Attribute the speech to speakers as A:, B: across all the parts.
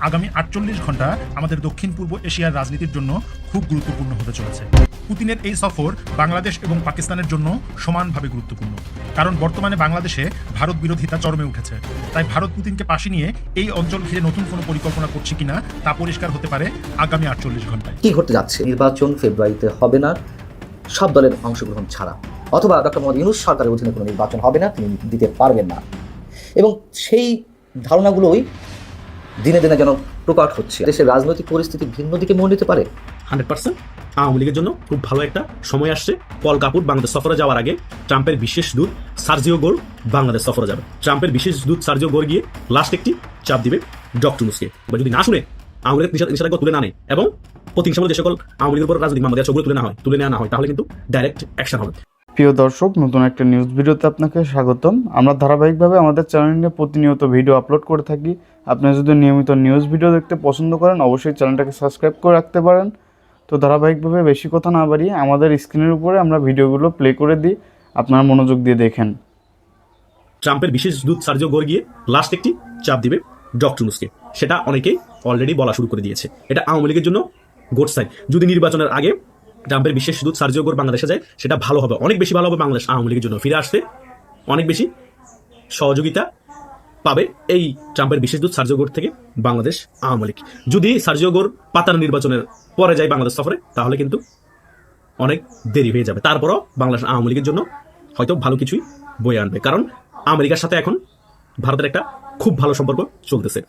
A: আগামী ৪৮ ঘন্টা আমাদের দক্ষিণ পূর্ব এশিয়ার রাজনীতির জন্য খুব গুরুত্বপূর্ণ হতে চলেছে। পুতিনের এই সফর বাংলাদেশ এবং পাকিস্তানের জন্য সমানভাবে গুরুত্বপূর্ণ, কারণ বর্তমানে বাংলাদেশে ভারত বিরোধিতা চরমে উঠেছে। তাই ভারত পুতিনকে পাশে নিয়ে এই অঞ্চল ঘিরে নতুন কোনো পরিকল্পনা করছে কিনা তা পরিষ্কার হতে পারে আগামী ৪৮ ঘন্টায়।
B: কি ঘটতে যাচ্ছে? নির্বাচন ফেব্রুয়ারিতে হবে না সব দলের অংশগ্রহণ ছাড়া, অথবা ডক্টর মোহাম্মদ ইউনূস সরকারের অধীনে কোনো নির্বাচন হবে না, তিনি দিতে পারবেন না। এবং সেই ধারণাগুলোই দিনে দিনে যেন প্রকট হচ্ছে। দেশের রাজনৈতিক পরিস্থিতি ভিন্ন দিকে মোড় নিতে পারে।
C: 100% আওয়ামী লীগের জন্য খুব ভালো একটা সময় আসছে। পল কাপুর বাংলাদেশ সফরে যাওয়ার আগে ট্রাম্পের বিশেষ দূত সার্জিও গোর বাংলাদেশ সফরে যাবে। ট্রাম্পের বিশেষ দূত সার্জিও গোর গিয়ে লাস্ট একটি চাপ দিবে ডক্টর ইউনূসকে। যদি না শুনে আওয়ামী লীগের নিষেধাজ্ঞা তুলে না নেয় এবং প্রতিহিংসামূলক যে সকল আওয়ামী লীগের উপর রাজনৈতিক মামলা সেগুলো তুলে নেওয়া না হয়, তাহলে কিন্তু ডাইরেক্ট অ্যাকশন হবে।
D: প্রিয় দর্শক, নতুন একটা নিউজ ভিডিওতে আপনাকে স্বাগতম। আমরা ধারাবাহিকভাবে আমাদের চ্যানেলে প্রতিনিয়ত ভিডিও আপলোড করে থাকি। আপনি যদি নিয়মিত নিউজ ভিডিও দেখতে পছন্দ করেন, অবশ্যই চ্যানেলটাকে সাবস্ক্রাইব করে রাখতে পারেন। তো ধারাবাহিকভাবে বেশি কথা না বাড়িয়ে আমাদের স্ক্রিনের উপরে আমরা ভিডিওগুলো প্লে করে দিই, আপনারা মনোযোগ দিয়ে দেখেন।
C: ট্রাম্পের বিশেষ দূত সার্জিও গোর গিয়ে লাস্ট একটি চাপ দিবে ডক্টর ইউনূসকে, সেটা অনেকেই অলরেডি বলা শুরু করে দিয়েছে। এটা আওয়ামী লীগের জন্য গুড সাইন। যদি নির্বাচনের আগে ট্রাম্পের বিশেষ দূত সার্জিও গোর বাংলাদেশে যায়, সেটা ভালো হবে, অনেক বেশি ভালো হবে। বাংলাদেশ আওয়ামী লীগের জন্য ফিরে আসতে অনেক বেশি সহযোগিতা পাবে এই ট্রাম্পের বিশেষ দূত সার্জিও গোর থেকে বাংলাদেশ আওয়ামী লীগ। যদি সার্জিও গোর পাতানো নির্বাচনের পরে যায় বাংলাদেশ সফরে, তাহলে কিন্তু অনেক দেরি হয়ে যাবে। তারপরও বাংলাদেশ আওয়ামী লীগের জন্য হয়তো ভালো কিছুই বয়ে আনবে, কারণ আমেরিকার সাথে এখন ভারতের একটা খুব ভালো সম্পর্ক চলতেছে।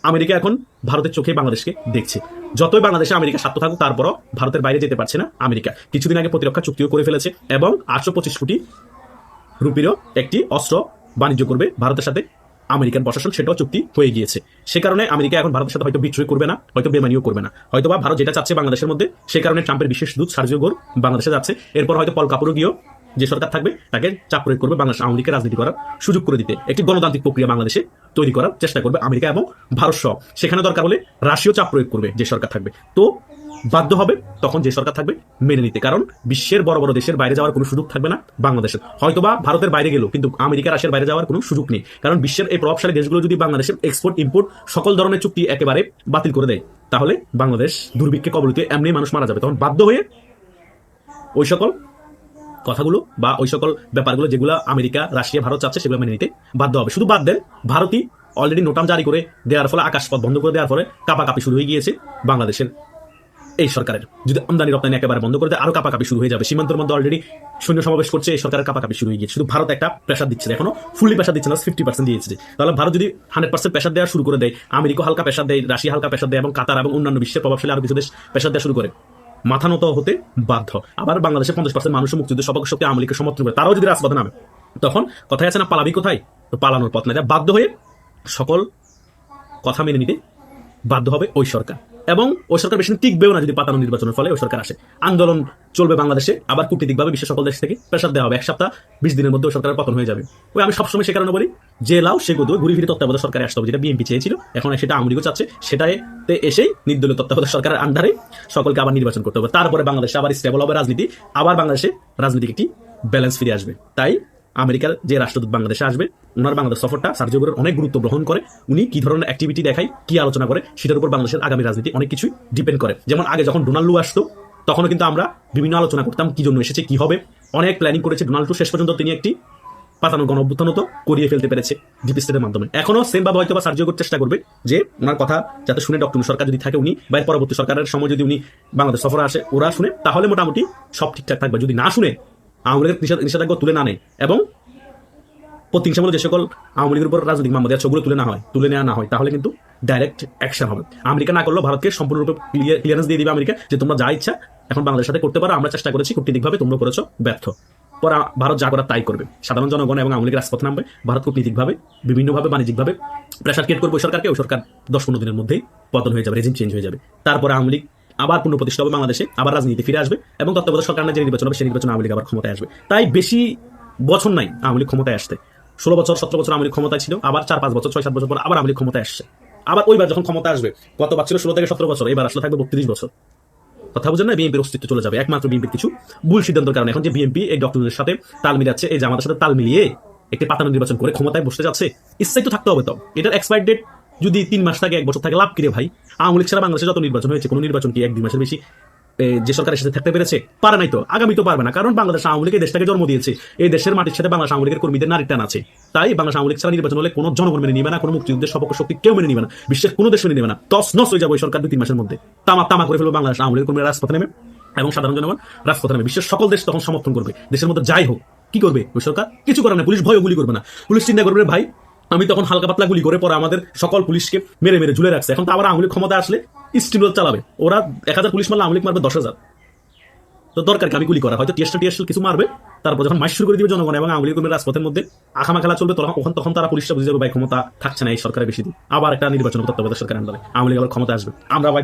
C: আমেরিকা এখন ভারতের চোখে বাংলাদেশকে দেখছে। যতই বাংলাদেশে আমেরিকা স্বার্থ থাকুক, তারপরও ভারতের বাইরে যেতে পারছে না আমেরিকা। কিছুদিন আগে প্রতিরক্ষা চুক্তিও করে ফেলেছে এবং 825 কোটি রুপিরও একটি অস্ত্র বাণিজ্য করবে ভারতের সাথে আমেরিকান প্রশাসন, সেটাও চুক্তি হয়ে গিয়েছে। সে কারণে আমেরিকা এখন ভারতের সাথে হয়তো বিদ্রোহ করবে না, হয়তো বেমানিও করবে না। হয়তো বা ভারত যেটা চাচ্ছে বাংলাদেশের মধ্যে, সে কারণে ট্রাম্পের বিশেষ দূত সার্জিও গোর বাংলাদেশে যাচ্ছে। এরপর হয়তো পল কাপুরও গিয়েও যে সরকার থাকবে তাকে চাপ প্রয়োগ করবে বাংলাদেশ আওয়ামী লীগকে রাজনীতি করার সুযোগ করে দিতে, একটি গণতান্ত্রিক প্রক্রিয়া বাংলাদেশে তৈরি করার চেষ্টা করবে আমেরিকা এবং ভারত সহ। সেখানে দরকার হলে রাশিয়াও চাপ প্রয়োগ করবে যে সরকার থাকবে। তো বাধ্য হবে তখন যে সরকার থাকবে মেনে নিতে, কারণ বিশ্বের বড় বড় দেশের বাইরে যাওয়ার কোনো সুযোগ থাকবে না বাংলাদেশের। হয়তোবা ভারতের বাইরে গেলেও কিন্তু আমেরিকা রাশিয়ার বাইরে যাওয়ার কোনো সুযোগ নেই, কারণ বিশ্বের এই প্রভাবশালী দেশগুলো যদি বাংলাদেশের এক্সপোর্ট ইম্পোর্ট সকল ধরনের চুক্তি একেবারে বাতিল করে দেয়, তাহলে বাংলাদেশ দুর্ভিক্ষে কবলিত, এমনি মানুষ মারা যাবে। তখন বাধ্য হয়ে ওই সকল কথাগুলো বা ওই সকল ব্যাপারগুলো যেগুলো আমেরিকা রাশিয়া ভারত চাচ্ছে সেগুলো মেনে নিতে বাধ্য হবে। শুধু বাদ দেন, ভারতই অলরেডি নোটাম জারি করে দেওয়ার ফলে, আকাশপথ বন্ধ করে দেওয়ার ফলে কাপাকাপি শুরু হয়ে গিয়েছে বাংলাদেশের এই সরকারের। যদি আমদানি রপ্তানি একেবারে বন্ধ করে দেয়, আরো কাপাকাপি শুরু হয়ে যাবে। সীমান্তের মধ্যে অলরেডি সৈন্য সমাবেশ করছে, এই সরকারের কাপাকাপি শুরু হয়ে গিয়েছে। শুধু ভারত একটা প্রেশার দিচ্ছে, এখনো ফুললি প্রেশার দিচ্ছে না, 50% দিয়েছে। তাহলে ভারত যদি 100% প্রেশার দেওয়া শুরু করে দেয়, আমেরিকা হালকা প্রেশার দেয়, রাশিয়া হালকা প্রেশার দেয় এবং কাতার এবং অন্যান্য বিশ্বের প্রভাবশালী আরো কিছু দেশ প্রেশার দেওয়া শুরু করে, মাথা নত হতে বাধ্য। আবার বাংলাদেশের 50% মানুষের মুক্তিযুদ্ধ সপক্ষ শক্তি আওয়ামী লীগকে সমর্থন করে, তারাও যদি রাজপথে নামে, তখন কথায় আছে না, পালাবি কোথায়? তো পালানোর পথ না, বাধ্য হয়ে সকল কথা মেনে নিতে বাধ্য হবে ওই সরকার। এবং ওই সরকার বেশি টিকবেও না যদি পাতানো নির্বাচনের ফলে ওই সরকার আসে। আন্দোলন চলবে বাংলাদেশে, আবার কূটনীতিকভাবে বিশ্বের সকল দেশ থেকে প্রেশার দেওয়া হবে। 1 সপ্তাহ 20 দিনের মধ্যে ওই সরকারের পতন হয়ে যাবে। ওই আমি সবসময় সে কারণে বলি, যে লাও সে গদু, ঘুরি ফিরে তত্ত্বাবধায়ক সরকারে আসতে হবে, যেটা বিএনপি চেয়েছিল, এখন সেটা আওয়ামী লীগও চাচ্ছে। সেটাতে এসেই নির্দলীয় তত্ত্বাবধায়ক সরকারের আন্ডারে সকলকে আবার নির্বাচন করতে হবে। তারপরে বাংলাদেশে আবার স্টেবল হবে রাজনীতি, আবার বাংলাদেশে রাজনীতিক একটি ব্যালেন্স ফিরে আসবে। তাই আমেরিকার যে রাষ্ট্রদূত বাংলাদেশে আসবে, ওনার বাংলাদেশ সফরটা সার্জিও গোরের অনেক গুরুত্ব গ্রহণ করে। উনি কি ধরনের অ্যাক্টিভিটি দেখায়, কি আলোচনা করে, সেটার উপর বাংলাদেশের আগামী রাজনীতি অনেক কিছুই ডিপেন্ড করে। যেমন আগে যখন ডোনাল্ড লু আসতো, তখনও কিন্তু আমরা বিভিন্ন আলোচনা করতাম কি জন্য এসেছে, কি হবে, অনেক প্ল্যানিং করেছে ডোনাল্ড ট্রাম্প। শেষ পর্যন্ত তিনি একটি পাতানো গণ অভ্যুত্থান তো করিয়ে ফেলতে পেরেছে ডিপ স্টেটের মাধ্যমে। এখনো সেম ভাবে হয়তো বা সার্জিও গোর চেষ্টা করবে যে ওনার কথা যাতে শুনে ডক্টর সরকার যদি থাকে, উনি বা পরবর্তী সরকারের সময় যদি উনি বাংলাদেশ সফরে আসে, ওরা শুনে, তাহলে মোটামুটি সব ঠিকঠাক থাকবে। যদি না শুনে, আওয়ামী লীগের নিষেধাজ্ঞা তুলে না নেয় এবং প্রতিহিংসামূলক যে সকল আওয়ামী লীগের উপর রাজনৈতিক মামলা সেগুলো তুলে নেওয়া না হয়, তাহলে কিন্তু ডাইরেক্ট অ্যাকশন হবে। আমেরিকা না করলেও ভারতকে সম্পূর্ণরূপে ক্লিয়ারেন্স দিয়ে দিবে আমেরিকা যে তোমরা যা ইচ্ছা এখন বাংলাদেশের সাথে করতে পারো, আমরা চেষ্টা করেছি কূটনীতিকভাবে, তোমরা করেছো ব্যর্থ। পরে ভারত যা করার তাই করবে, সাধারণ জনগণ এবং আওয়ামী লীগের রাজপথে নামবে। ভারত কূটনীতিকভাবে, বিভিন্নভাবে, বাণিজ্যিকভাবে প্রেশার ক্রিয়েট করবে ওই সরকারকে। ওই সরকার 10-15 দিনের মধ্যেই পতন হয়ে যাবে, রেজিম চেঞ্জ হয়ে যাবে। তারপরে আওয়ামী লীগ আবার পুনঃপ্রতিষ্ঠা হবে বাংলাদেশে, আবার রাজনীতি ফিরে আসবে এবং তত্ত্বাবধায়ক সরকার যে নির্বাচন হবে সেই নির্বাচনে আওয়ামী লীগ আবার ক্ষমতায় আসবে। তাই বেশি বছর নাই আওয়ামী লীগ ক্ষমতায় আসতে। 16 বছর 17 বছর আওয়ামী লীগ ক্ষমতায় ছিল, আবার 4-5 বছর 6-7 বছর পর আবার আওয়ামী লীগ ক্ষমতায় আসছে। আবার ওইবার যখন ক্ষমতা আসবে, কতবার ছিল 16 থেকে 17 বছর, এবার আসলে থাকবে 32 বছর। কথা বুঝেন না? বিএনপির অস্তিত্ব চলে যাবে একমাত্র বিএনপির কিছু ভুল সিদ্ধান্তের কারণে। এখন যে বিএনপি এই ডক্টরদের সাথে তাল মিলাচ্ছে, এই জামাতের সাথে তাল মিলিয়ে একটি পাতানো নির্বাচন করে ক্ষমতায় বসতে যাচ্ছে, ইচ্ছাই তো থাকতে হবে। তো এটার এক্সপায়ার ডেট যদি 3 মাস থাকে 1 বছর থাকে লাভ কি রে ভাই? আওয়ামী লীগ ছাড়া বাংলাদেশে যত নির্বাচন হয়েছে কোনো নির্বাচন কি 1-2 মাসের বেশি যে সরকারের সাথে থাকতে পেরেছে? পারে নাই তো, আগামী তো পারবে না, কারণ বাংলাদেশ আওয়ামী লীগ এই দেশটাকে জন্ম দিয়েছে। এই দেশের মাটির সাথে বাংলাদেশ আওয়ামী লীগের কর্মীদের নারী টান আছে। তাই বাংলাদেশ আওয়ামী লীগ ছাড়া নির্বাচন হলে কোনো জনগণ মেনে নিবে না, কোনো মুক্তিযুদ্ধের সপক্ষ শক্তি কেউ মেনে নিবে না, বিশ্বের কোনো দেশ মেনে নিবে না। তস নস হয়ে যাবে ওই সরকার 2-3 মাসের মধ্যে। তামা করে ফেলবে বাংলাদেশ আওয়ামী লীগের কর্মীরা রাজপথে নেমে, এবং সাধারণ জনগণ রাজপথে নেমে। বিশ্বের সকল দেশ তখন সমর্থন করবে। দেশের মধ্যে যাই হোক, কি করবে ওই সরকার? কিছু করার না। পুলিশ ভয়ও গুলি করবে না। পুলিশ চিন্তা করবে ভাই আমি তখন হালকা পাতলা গুলি করে পরে আমাদের সকল পুলিশকে মেরে মেরে ঝুলে রাখছে। এখন তো আবার আওয়ামী লীগ ক্ষমতা আসলে স্টিমরোল চালাবে। ওরা 1000 পুলিশ মারলে আওয়ামী লীগ মারবে 10,000। তো দরকার কি আমি গুলি করা? হয়তো টিএসএল কিছু মারবে, তারপর যখন মাইশ শুরু করে দিবে জনগণ এবং আওয়ামী লীগের রাজপথের মধ্যে আখামা খেলা চলবে, তখন তারা পুলিশটা বুঝে যাবে ভাই ক্ষমতা থাকছে না এই সরকারের বেশি দিন, আবার একটা নির্বাচন তত্ত্বাবধায়ক সরকার আন্ডারে আওয়ামী লীগ আবার ক্ষমতা আসবে। আমরা ভাই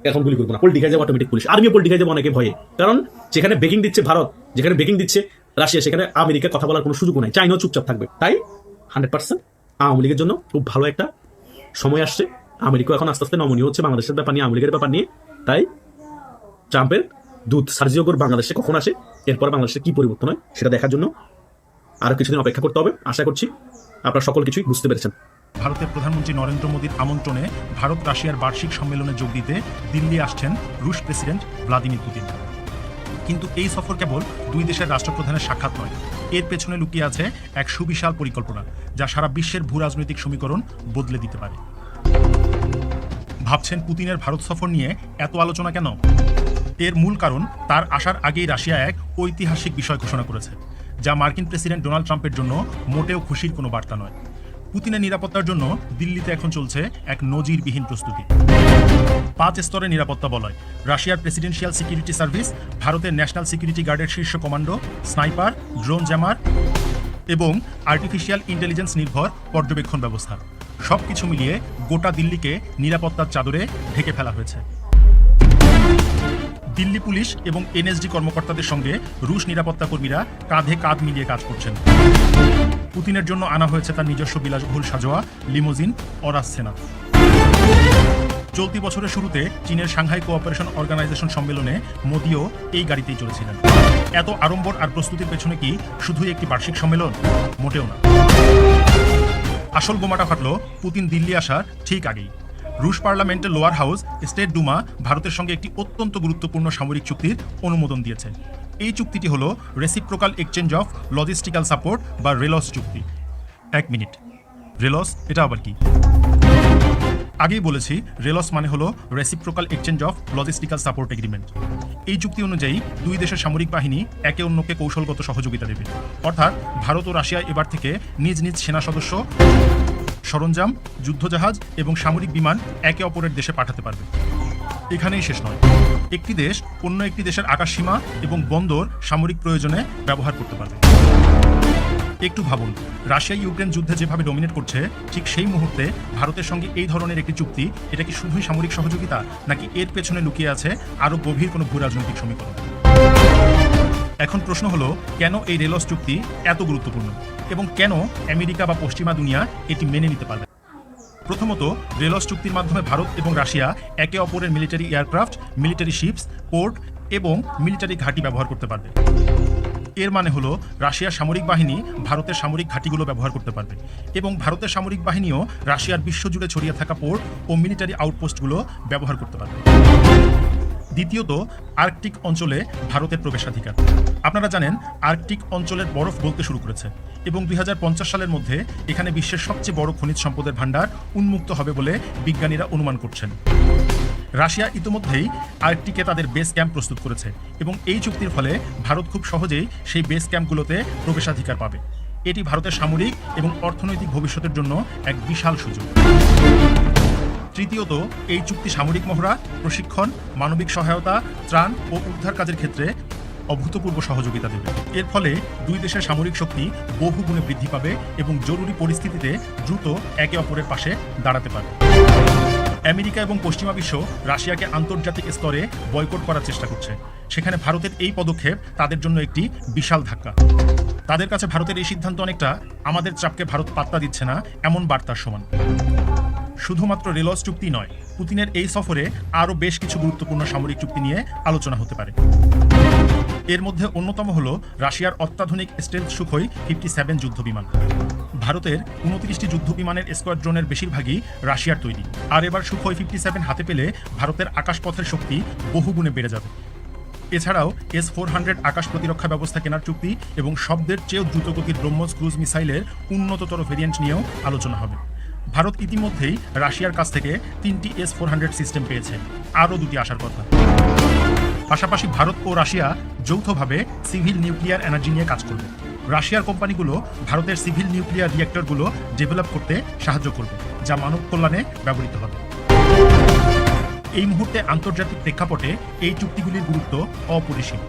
C: এখন গুলি করবো না, পোল্টি খাই যাবো অটোমেটিক পুলিশ, আর্মিও পোল্টি খাই যাবো অনেকে ভয়ে। কারণ যেখানে বেকিং দিচ্ছে ভারত, যেখানে বেকিং দিচ্ছে রাশিয়া, সেখানে আমেরিকা কথা বলার কোনো সুযোগ নাই, চাইনাও চুপচাপ থাকবে। তাই 100% আওয়ামী লীগের জন্য খুব ভালো একটা সময় আসছে। আমেরিকা এখন আস্তে আস্তে নমনীয় হচ্ছে বাংলাদেশের ব্যাপার নিয়ে, আওয়ামী লীগের ব্যাপার নিয়ে। তাই ট্রাম্পের দূত সার্জিও গোর বাংলাদেশে কখন আসে, এরপর বাংলাদেশে কি পরিবর্তন হয় সেটা দেখার জন্য আরো কিছুদিন অপেক্ষা করতে হবে। আশা করছি আপনারা সকল কিছুই বুঝতে পেরেছেন।
A: ভারতের প্রধানমন্ত্রী নরেন্দ্র মোদীর আমন্ত্রণে ভারত রাশিয়ার বার্ষিক সম্মেলনে যোগ দিতে দিল্লি আসছেন রুশ প্রেসিডেন্ট ভ্লাদিমির পুতিন। কিন্তু এই সফর কেবল দুই দেশের রাষ্ট্রপ্রধানের সাক্ষাৎ নয়, এর পেছনে লুকিয়ে আছে এক সুবিশাল পরিকল্পনা যা সারা বিশ্বের ভূ রাজনৈতিক সমীকরণ বদলে দিতে পারে। ভাবছেন পুতিনের ভারত সফর নিয়ে এত আলোচনা কেন? এর মূল কারণ তার আসার আগেই রাশিয়া এক ঐতিহাসিক বিষয় ঘোষণা করেছে, যা মার্কিন প্রেসিডেন্ট ডোনাল্ড ট্রাম্পের জন্য মোটেও খুশির কোনো বার্তা নয়। পুতিনের নিরাপত্তার জন্য দিল্লিতে এখন চলছে এক নজিরবিহীন প্রস্তুতি। 5 স্তরের নিরাপত্তা বলয়, রাশিয়ার প্রেসিডেন্সিয়াল সিকিউরিটি সার্ভিস, ভারতের ন্যাশনাল সিকিউরিটি গার্ডের শীর্ষ কমান্ডো, স্নাইপার, ড্রোন জ্যামার এবং আর্টিফিশিয়াল ইন্টেলিজেন্স নির্ভর পর্যবেক্ষণ ব্যবস্থা, সবকিছু মিলিয়ে গোটা দিল্লিকে নিরাপত্তার চাদরে ঢেকে ফেলা হয়েছে। দিল্লি পুলিশ এবং এনএসডি কর্মকর্তাদের সঙ্গে রুশ নিরাপত্তা কর্মীরা কাঁধে কাঁধ মিলিয়ে কাজ করছেন। পুতিনের জন্য আনা হয়েছে তার নিজস্ব বিলাসবহুল সাজোয়া লিমোজিন অরাস সেনা। চলতি বছরের শুরুতে চীনের সাংহাই কোঅপারেশন অর্গানাইজেশন সম্মেলনে মোদিও এই গাড়িতেই চলেছিলেন। এত আড়ম্বর আর প্রস্তুতির পেছনে কি শুধুই একটি বার্ষিক সম্মেলন? মোটেও না। আসল বোমাটা ফাটল পুতিন দিল্লি আসার ঠিক আগেই। রুশ পার্লামেন্টের লোয়ার হাউস স্টেট ডুমা ভারতের সঙ্গে একটি অত্যন্ত গুরুত্বপূর্ণ সামরিক চুক্তির অনুমোদন দিয়েছে। এই চুক্তিটি হলো reciprocal exchange of logistical support বা রেলস চুক্তি। 1 মিনিট, রেলস এটা আবার কি? আগেই বলেছি, রেলস মানে হলো reciprocal exchange of logistical support agreement. এই চুক্তি অনুযায়ী দুই দেশের সামরিক বাহিনী একে অন্যকে কৌশলগত সহযোগিতা দেবে। অর্থাৎ ভারত ও রাশিয়া এবার থেকে নিজ নিজ সেনা সদস্য, সরঞ্জাম, যুদ্ধজাহাজ এবং সামরিক বিমান একে অপরের দেশে পাঠাতে পারবে। এখানেই শেষ নয়, একটি দেশ অন্য একটি দেশের আকাশসীমা এবং বন্দর সামরিক প্রয়োজনে ব্যবহার করতে পারবে। একটু ভাবুন, রাশিয়া ইউক্রেন যুদ্ধে যেভাবে ডমিনেট করছে, ঠিক সেই মুহূর্তে ভারতের সঙ্গে এই ধরনের একটি চুক্তি, এটা কি শুধুই সামরিক সহযোগিতা, নাকি এর পেছনে লুকিয়ে আছে আরও গভীর কোনো ভূ রাজনৈতিক সমীকরণ? এখন প্রশ্ন হলো, কেন এই রেলস চুক্তি এত গুরুত্বপূর্ণ এবং কেন আমেরিকা বা পশ্চিমা দুনিয়া এটি মেনে নিতে পারবে? প্রথমত, রেলস চুক্তির মাধ্যমে ভারত এবং রাশিয়া একে অপরের military aircraft, military ships, port এবং মিলিটারি ঘাঁটি ব্যবহার করতে পারবে। এর মানে হলো রাশিয়ার সামরিক বাহিনী ভারতের সামরিক ঘাঁটিগুলো ব্যবহার করতে পারবে এবং ভারতের সামরিক বাহিনীও রাশিয়ার বিশ্বজুড়ে ছড়িয়ে থাকা পোর্ট ও মিলিটারি আউটপোস্টগুলো ব্যবহার করতে পারবে। দ্বিতীয়ত, আর্কটিক অঞ্চলে ভারতের প্রবেশাধিকার। আপনারা জানেন, আর্কটিক অঞ্চলের বরফ গলতে শুরু করেছে এবং 2050 সালের মধ্যে এখানে বিশ্বের সবচেয়ে বড় খনিজ সম্পদের ভাণ্ডার উন্মুক্ত হবে বলে বিজ্ঞানীরা অনুমান করছেন। রাশিয়া ইতিমধ্যেই আর্কটিকে তাদের বেস ক্যাম্প প্রস্তুত করেছে এবং এই চুক্তির ফলে ভারত খুব সহজেই সেই বেস ক্যাম্পগুলোতে প্রবেশাধিকার পাবে। এটি ভারতের সামরিক এবং অর্থনৈতিক ভবিষ্যতের জন্য এক বিশাল সুযোগ। তৃতীয়ত, এই চুক্তি সামরিক মহড়া, প্রশিক্ষণ, মানবিক সহায়তা, ত্রাণ ও উদ্ধার কাজের ক্ষেত্রে অভূতপূর্ব সহযোগিতা দেবে। এর ফলে দুই দেশের সামরিক শক্তি বহুগুণে বৃদ্ধি পাবে এবং জরুরি পরিস্থিতিতে দ্রুত একে অপরের পাশে দাঁড়াতে পারবে। আমেরিকা এবং পশ্চিমা বিশ্ব রাশিয়াকে আন্তর্জাতিক স্তরে বয়কট করার চেষ্টা করছে। সেখানে ভারতের এই পদক্ষেপ তাদের জন্য একটি বিশাল ধাক্কা। তাদের কাছে ভারতের এই সিদ্ধান্ত অনেকটা আমাদের চাপকে ভারত পাত্তা দিচ্ছে না এমন বার্তার সমান। শুধুমাত্র রেলস চুক্তি নয়, পুতিনের এই সফরে আরও বেশ কিছু গুরুত্বপূর্ণ সামরিক চুক্তি নিয়ে আলোচনা হতে পারে। এর মধ্যে অন্যতম হল রাশিয়ার অত্যাধুনিক স্টেলথ সুখোই 57 যুদ্ধ বিমান। ভারতের 29টি যুদ্ধ বিমানের স্কোয়াড্রনের বেশিরভাগই রাশিয়ার তৈরি। আর এবার সুখোই 57 হাতে পেলে ভারতের আকাশপথের শক্তি বহুগুণে বেড়ে যাবে। এছাড়াও S-400 আকাশ প্রতিরক্ষা ব্যবস্থা কেনার চুক্তি এবং শব্দের চেয়েও দ্রুতগতির ব্রহ্মোস ক্রুজ মিসাইলের উন্নততর ভেরিয়েন্ট নিয়েও আলোচনা হবে। ভারত ইতিমধ্যেই রাশিয়ার কাছ থেকে 3টি S-400 সিস্টেম পেয়েছে, আরও 2টি আসার কথা। পাশাপাশি ভারত ও রাশিয়া যৌথভাবে সিভিল নিউক্লিয়ার এনার্জি নিয়ে কাজ করবে। রাশিয়ার কোম্পানিগুলো ভারতের সিভিল নিউক্লিয়ার রিঅ্যাক্টরগুলো ডেভেলপ করতে সাহায্য করবে, যা মানব কল্যাণে ব্যবহৃত হবে। এই মুহূর্তে আন্তর্জাতিক প্রেক্ষাপটে এই চুক্তিগুলির গুরুত্ব অপরিসীম।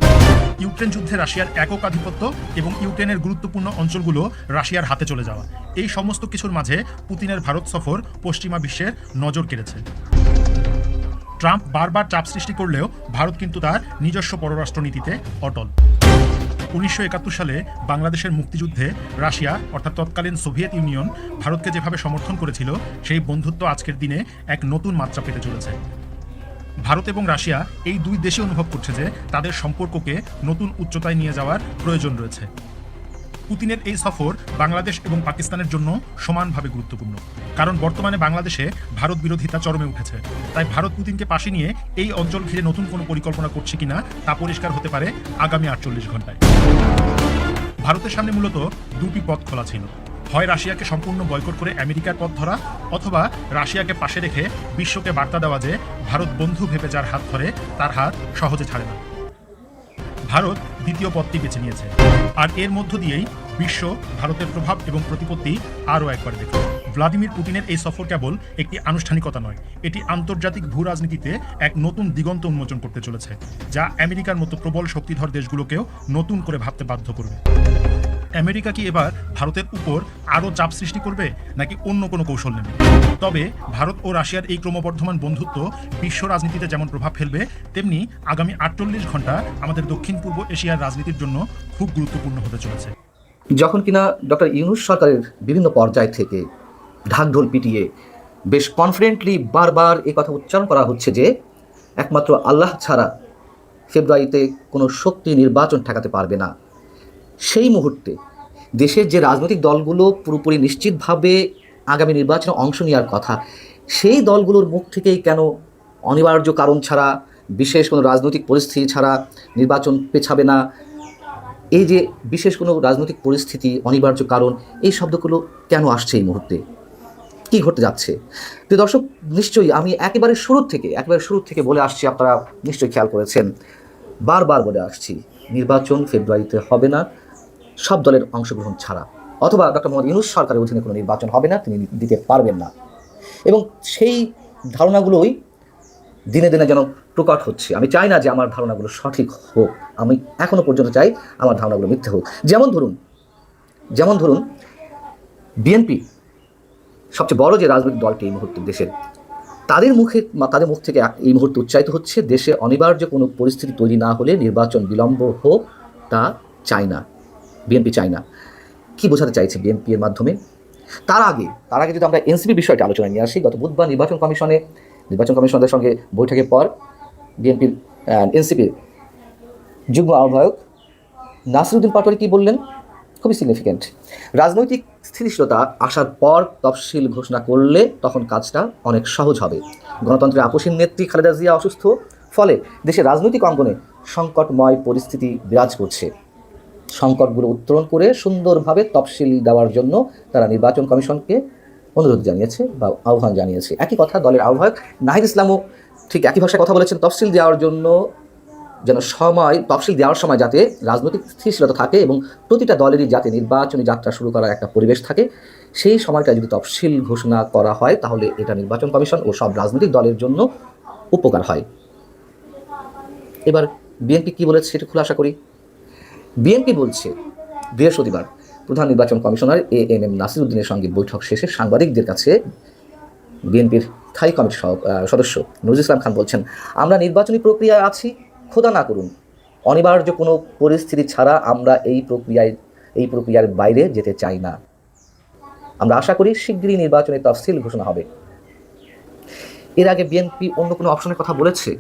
A: ইউক্রেন যুদ্ধে রাশিয়ার একক আধিপত্য এবং ইউক্রেনের গুরুত্বপূর্ণ অঞ্চলগুলো রাশিয়ার হাতে চলে যাওয়া, এই সমস্ত কিছুর মাঝে পুতিনের ভারত সফর পশ্চিমা বিশ্বের নজর কেড়েছে। ট্রাম্প বারবার চাপ সৃষ্টি করলেও ভারত কিন্তু তার নিজস্ব পররাষ্ট্রনীতিতে অটল। 1971 সালে বাংলাদেশের মুক্তিযুদ্ধে রাশিয়া অর্থাৎ তৎকালীন সোভিয়েত ইউনিয়ন ভারতকে যেভাবে সমর্থন করেছিল, সেই বন্ধুত্ব আজকের দিনে এক নতুন মাত্রা পেতে চলেছে। ভারত এবং রাশিয়া এই দুই দেশে অনুভব করছে যে তাদের সম্পর্ককে নতুন উচ্চতায় নিয়ে যাওয়ার প্রয়োজন রয়েছে। পুতিনের এই সফর বাংলাদেশ এবং পাকিস্তানের জন্য সমানভাবে গুরুত্বপূর্ণ, কারণ বর্তমানে বাংলাদেশে ভারত বিরোধিতা চরমে উঠেছে। তাই ভারত পুতিনকে পাশে নিয়ে এই অঞ্চল ঘিরে নতুন কোনো পরিকল্পনা করছে কিনা তা পরিষ্কার হতে পারে আগামী 48 ঘন্টায়। ভারতের সামনে মূলত দুটি পথ খোলা ছিল, হয় রাশিয়াকে সম্পূর্ণ বয়কট করে আমেরিকার পথ ধরা, অথবা রাশিয়াকে পাশে রেখে বিশ্বকে বার্তা দেওয়া যে ভারত বন্ধু ভেবে যার হাত ধরে তার হাত সহজে ছাড়ে না। ভারত দ্বিতীয় পথটি বেছে নিয়েছে, আর এর মধ্য দিয়েই বিশ্ব ভারতের প্রভাব এবং প্রতিপত্তি আরও একবার দেখবে। ভ্লাদিমির পুতিনের এই সফর কেবল একটি আনুষ্ঠানিকতা নয়, এটি আন্তর্জাতিক ভূ রাজনীতিতে এক নতুন দিগন্ত উন্মোচন করতে চলেছে, যা আমেরিকার মতো প্রবল শক্তিধর দেশগুলোকেও নতুন করে ভাবতে বাধ্য করবে। আমেরিকা কি এবার ভারতের উপর আরও চাপ সৃষ্টি করবে, নাকি অন্য কোনো কৌশল নেবে? তবে ভারত ও রাশিয়ার এই ক্রমবর্ধমান বন্ধুত্ব বিশ্ব রাজনীতিতে যেমন প্রভাব ফেলবে, তেমনি আগামী 48 ঘন্টা আমাদের দক্ষিণ পূর্ব এশিয়ার রাজনীতির জন্য খুব গুরুত্বপূর্ণ হতে চলেছে।
B: যখন কিনা ডক্টর ইউনূস সরকারের বিভিন্ন পর্যায় থেকে ঢাকঢোল পিটিয়ে বেশ কনফিডেন্টলি বারবার এই কথা উচ্চারণ করা হচ্ছে যে একমাত্র আল্লাহ ছাড়া ফেব্রুয়ারিতে কোনো শক্তি নির্বাচন ঠেকাতে পারবে না, সেই মুহূর্তে দেশের যে রাজনৈতিক দলগুলো পুরোপুরি নিশ্চিতভাবে আগামী নির্বাচনে অংশ নেওয়ার কথা, সেই দলগুলোর মুখ থেকেই কেন অনিবার্য কারণ ছাড়া, বিশেষ কোনো রাজনৈতিক পরিস্থিতি ছাড়া নির্বাচন পেছাবে না, এই যে বিশেষ কোনো রাজনৈতিক পরিস্থিতি, অনিবার্য কারণ, এই শব্দগুলো কেন আসছে এই মুহূর্তে? কী ঘটতে যাচ্ছে? তো দর্শক, নিশ্চয়ই আমি একেবারে শুরু থেকে বলে আসছি, আপনারা নিশ্চয়ই খেয়াল করেছেন, বারবার বলে আসছি, নির্বাচন ফেব্রুয়ারিতে হবে না সব দলের অংশগ্রহণ ছাড়া, অথবা ডক্টর মোহাম্মদ ইউনূস সরকারের অধীনে কোনো নির্বাচন হবে না, তিনি দিতে পারবেন না। এবং সেই ধারণাগুলোই দিনে দিনে যেন প্রকট হচ্ছে। আমি চাই না যে আমার ধারণাগুলো সঠিক হোক, আমি এখনও পর্যন্ত চাই আমার ধারণাগুলো মিথ্যে হোক। যেমন ধরুন বিএনপি সবচেয়ে বড় যে রাজনৈতিক দলটি এই মুহূর্তে দেশের, তাদের মুখ থেকে এই মুহূর্তে উচ্চারিত হচ্ছে দেশে অনিবার্য কোনো পরিস্থিতি তৈরি না হলে নির্বাচন বিলম্ব হোক, তা চাই না, বিএনপি চায় না। কী বোঝাতে চাইছে বিএনপি এর মাধ্যমে? তার আগে যদি আমরা এনসিপি বিষয়টা আলোচনায় নিয়ে আসি, গত বুধবার নির্বাচন কমিশনের সঙ্গে বৈঠকের পর বিএনপির এনসিপির যুগ্ম আহ্বায়ক নাসিরউদ্দিন পাটোয়ারি কী বললেন? খুবই সিগনিফিক্যান্ট। রাজনৈতিক স্থিতিশীলতা আসার পর তফসিল ঘোষণা করলে তখন কাজটা অনেক সহজ হবে। গণতন্ত্রের আপসীন নেত্রী খালেদা জিয়া অসুস্থ, ফলে দেশের রাজনৈতিক অঙ্গনে সংকটময় পরিস্থিতি বিরাজ করছে। সংকটগুলো উত্তরণ করে সুন্দরভাবে তফসিল দেওয়ার জন্য তারা নির্বাচন কমিশনকে অনুরোধ জানিয়েছে বা আহ্বান জানিয়েছে। একই কথা দলের আহ্বায়ক নাহিদ ইসলামও ঠিক একই ভাষায় কথা বলেছেন, তফসিল দেওয়ার সময় যাতে রাজনৈতিক স্থিতিশীলতা থাকে এবং প্রতিটা দলেরই যাতে নির্বাচনী যাত্রা শুরু করার একটা পরিবেশ থাকে, সেই সময়টা যদি তফসিল ঘোষণা করা হয় তাহলে এটা নির্বাচন কমিশন ও সব রাজনৈতিক দলের জন্য উপকার হয়। এবার বিএনপি কী বলেছে সেটা খোলাসা করি। বিএনপি বলছে বৃহস্পতিবার প্রধান নির্বাচন কমিশনার এএনএম নাসিরউদ্দিনের সঙ্গে বৈঠক শেষে সাংবাদিকদের কাছে বিএনপির স্থায়ী কমিটির সদস্য নজরুল ইসলাম খান বলছেন, আমরা নির্বাচনী প্রক্রিয়ায় আছি, খোদা না করুন অনিবার্য কোনো পরিস্থিতি ছাড়া আমরা এই প্রক্রিয়ার বাইরে যেতে চাই না। আমরা আশা করি শিগগিরই নির্বাচনের তফসিল ঘোষণা হবে। এর আগে বিএনপি অন্য কোনো অপশনের কথা বলেছে?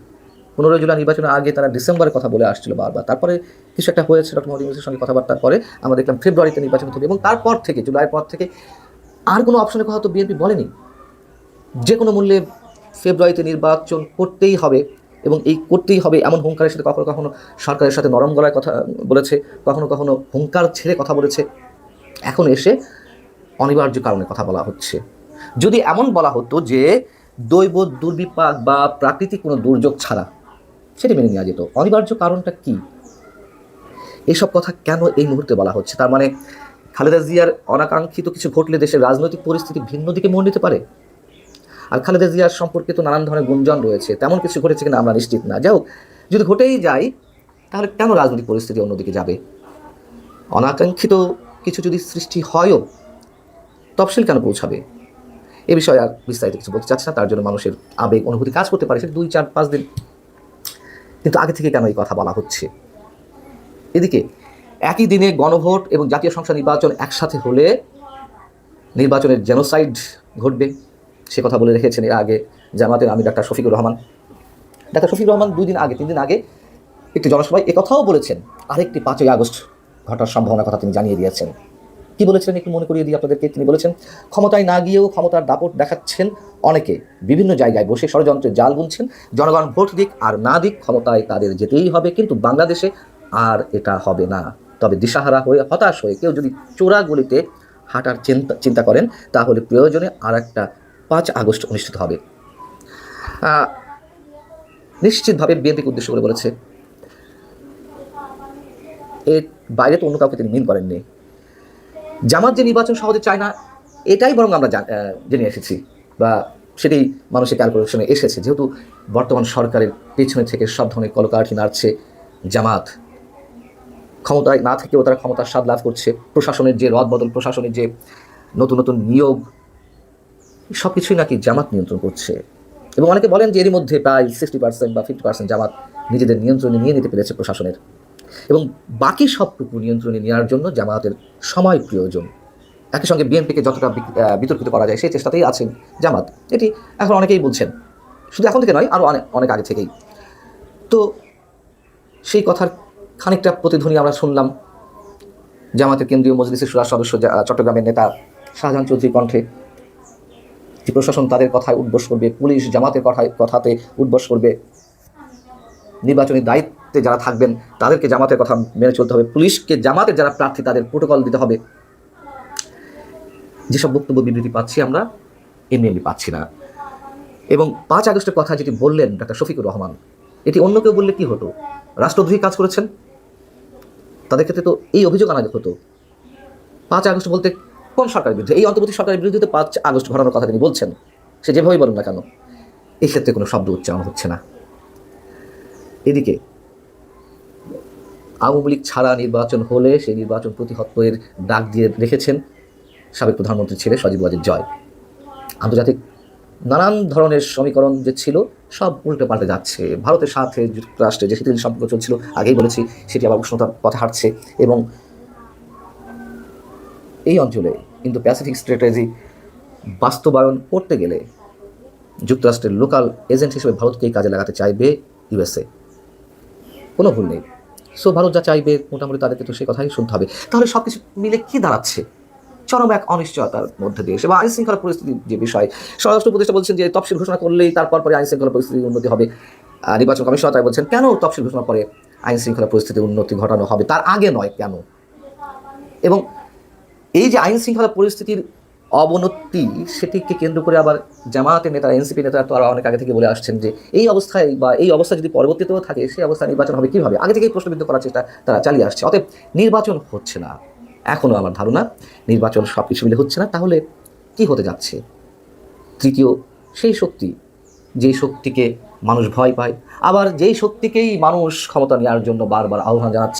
B: 15 জুলাই নির্বাচনের আগে তারা ডিসেম্বরে কথা বলে আসছিল বারবার, তারপরে কিছু একটা হয়েছে ডক্টর মোহাম্মদ ইউনূসের সঙ্গে কথাবার্তার পরে আমরা দেখলাম ফেব্রুয়ারিতে নির্বাচন হবে, এবং তারপর থেকে জুলাইয়ের পর থেকে আর কোনো অপশনের কথা তো বিএনপি বলেনি। যে কোনো মূল্যে ফেব্রুয়ারিতে নির্বাচন করতেই হবে, এবং এই করতেই হবে এমন হুঙ্কারের সাথে কখনো কখনো সরকারের সাথে নরম গলায় কথা বলেছে, কখনো কখনো হুঙ্কার ছেড়ে কথা বলেছে। এখন এসে অনিবার্য কারণে কথা বলা হচ্ছে। যদি এমন বলা হতো যে দৈব দুর্বিপাক বা প্রাকৃতিক কোনো দুর্যোগ ছাড়া, সেটি মেনে নেওয়া যেত। অনিবার্য কারণটা কি, এসব কথা কেন এই মুহূর্তে বলা হচ্ছে? তার মানে খালেদা জিয়ার অনাকাঙ্ক্ষিত কিছু ঘটলে দেশের রাজনৈতিক পরিস্থিতি ভিন্ন দিকে মোড় নিতে পারে। আর খালেদা জিয়ার সম্পর্কে তো নানান ধরনের গুঞ্জন রয়েছে, তেমন কিছু ঘটেছে কিনা আমরা নিশ্চিত না। যাই হোক, যদি ঘটেই যায় তাহলে কেন রাজনৈতিক পরিস্থিতি অন্যদিকে যাবে? অনাকাঙ্ক্ষিত কিছু যদি সৃষ্টি হয়ও, তফসিল কেন পৌঁছাবে? এ বিষয়ে আর বিস্তারিত কিছু বলতে চাচ্ছি না, তার জন্য মানুষের আবেগ অনুভূতি কাজ করতে পারে, সেটা 2, 4, 5 দিন। কিন্তু আগে থেকে কেন এই কথা বলা হচ্ছে? এদিকে একই দিনে গণভোট এবং জাতীয় সংসদ নির্বাচন একসাথে হলে নির্বাচনের জেনোসাইড ঘটবে, সে কথা বলে রেখেছেন এর আগে জামাতের আমির ডাক্তার শফিকুর রহমান। ডাক্তার শফিকুর রহমান 3 দিন আগে একটি জনসভায় একথাও বলেছেন, আরেকটি 5ই আগস্ট ঘটার সম্ভাবনার কথা তিনি জানিয়ে দিয়েছেন। কি বলেছিলেন একটু মনে করিয়ে দিই আপনাদেরকে। তিনি বলেছেন, ক্ষমতায় না গিয়েও ক্ষমতার দাপট দেখাচ্ছেন অনেকে, বিভিন্ন জায়গায় বসে ষড়যন্ত্রের জাল বুনছেন, জনগণ ভোট দিক আর না দিক ক্ষমতায় তাদের যেতেই হবে, কিন্তু বাংলাদেশে আর এটা হবে না। তবে দিশাহারা হয়ে হতাশ হয়ে কেউ যদি চোরা গলিতে হাঁটার চিন্তা করেন, তাহলে প্রয়োজনে আর একটা 5 আগস্ট অনুষ্ঠিত হবে। নিশ্চিতভাবে বিএনপিকে উদ্দেশ্য করে বলেছে, এর বাইরে তো অন্য কাউকে তিনি মিন করেননি। জামাত যে নির্বাচন সহজে চায় না, এটাই বরং আমরা জেনে এসেছি, বা সেটাই মানুষের ক্যালকুলেশনে এসেছে, যেহেতু বর্তমান সরকারের পেছনে থেকে সব ধরনের কলকাঠি নাড়ছে জামাত। ক্ষমতায় না থেকেও তারা ক্ষমতার স্বাদ লাভ করছে, প্রশাসনের যে রদবদল, প্রশাসনের যে নতুন নতুন নিয়োগ, সব কিছুই নাকি জামাত নিয়ন্ত্রণ করছে। এবং অনেকে বলেন যে এরই মধ্যে প্রায় 60% বা 50% জামাত নিজেদের নিয়ন্ত্রণে নিয়ে নিতে পেরেছে প্রশাসনের, এবং বাকি সবটুকু নিয়ন্ত্রণে নেওয়ার জন্য জামাতের সময় প্রয়োজন। একই সঙ্গে বিএনপিকে যতটা বিতর্কিত করা যায় সেই চেষ্টাতেই আছেন জামাত, এটি এখন অনেকেই বলছেন, শুধু এখন থেকে নয়, আরও অনেক আগে থেকেই। তো সেই কথার খানিকটা প্রতিধ্বনি আমরা শুনলাম জামাতের কেন্দ্রীয় মজলিসের শুরা সদস্য চট্টগ্রামের নেতা শাহজাহান চৌধুরীর কণ্ঠে, যে প্রশাসন তাদের কথায় উদ্বোস করবে, পুলিশ জামাতের কথাতে উদ্বোস করবে, নির্বাচনী দায়িত্বে যারা থাকবেন তাদেরকে জামাতের কথা মেনে চলতে হবে, পুলিশকে জামাতের যারা প্রার্থী তাদের প্রোটোকল দিতে হবে। যেসব বক্তব্য বিবৃতি পাচ্ছি আমরা এমনি পাচ্ছি না। এবং 5 আগস্টের কথা যেটি বললেন ডাক্তার শফিকুর রহমান, এটি অন্য কেউ বললে কি হতো? রাষ্ট্রদ্রোহী কাজ করেছেন, তাদের ক্ষেত্রে তো এই অভিযোগ আনা হতো। 5 আগস্ট বলতে কোন সরকারের বিরুদ্ধে? এই অন্তর্বর্তী সরকারের বিরুদ্ধে তো 5 আগস্ট ঘটানোর কথা তিনি বলছেন, সে যেভাবেই বলুন না কেন, এই ক্ষেত্রে কোনো শব্দ উচ্চারণ হচ্ছে না। এদিকে আওয়ামী লীগ ছাড়া নির্বাচন হলে সেই নির্বাচন প্রতিহতের ডাক দিয়ে রেখেছেন সাবেক প্রধানমন্ত্রীর ছেলে সজীব ওয়াজেদ জয়। আন্তর্জাতিক নানান ধরনের সমীকরণ যে ছিল সব উল্টে পাল্টে যাচ্ছে। ভারতের সাথে যুক্তরাষ্ট্রের যে শীতল সম্পর্ক চলছিল, আগেই বলেছি, সেটি আবার উষ্ণতার পথে হাঁটছে, এবং এই অঞ্চলে কিন্তু প্যাসিফিক স্ট্র্যাটেজি বাস্তবায়ন করতে গেলে যুক্তরাষ্ট্রের লোকাল এজেন্ট হিসেবে ভারতকেই কাজে লাগাতে চাইবে ইউএসএ, কোনো ভুল নেই। সো ভারত যা চাইবে মোটামুটি তাদেরকে তো সেই কথাই শুনতে হবে। তাহলে সব কিছু মিলে কী দাঁড়াচ্ছে? চরম এক অনিশ্চয়তার মধ্যে দিয়ে এবং আইন শৃঙ্খলা পরিস্থিতির যে বিষয়, স্বরাষ্ট্র উপদেষ্টা বলছেন যে তফসিল ঘোষণা করলেই তারপর আইন শৃঙ্খলা পরিস্থিতির উন্নতি হবে। নির্বাচন কমিশন তাই বলছেন, কেন তফসিল ঘোষণার পরে আইন শৃঙ্খলা পরিস্থিতির উন্নতি ঘটানো হবে, তার আগে নয় কেন? এবং এই যে আইন শৃঙ্খলা পরিস্থিতির অবনতি, সেটিকে কেন্দ্র করে আবার জামায়াতের নেতারা, এনসিপি নেতারা তো আরও অনেক আগে থেকে বলে আসছেন যে এই অবস্থায় বা এই অবস্থা যদি পরবর্তীতেও থাকে, সেই অবস্থায় নির্বাচন হবে কীভাবে, আগে থেকেই প্রশ্নবিদ্ধ করার চেষ্টা তারা চালিয়ে আসছে। অতএব নির্বাচন হচ্ছে না, এখনও আমার ধারণা নির্বাচন সব কিছু মিলে হচ্ছে না। তাহলে কি হতে যাচ্ছে? তৃতীয় সেই শক্তি, যেই শক্তিকে মানুষ ভয় পায়, আবার যেই শক্তিকেই মানুষ ক্ষমতা নেওয়ার জন্য বারবার আহ্বান জানাচ্ছে।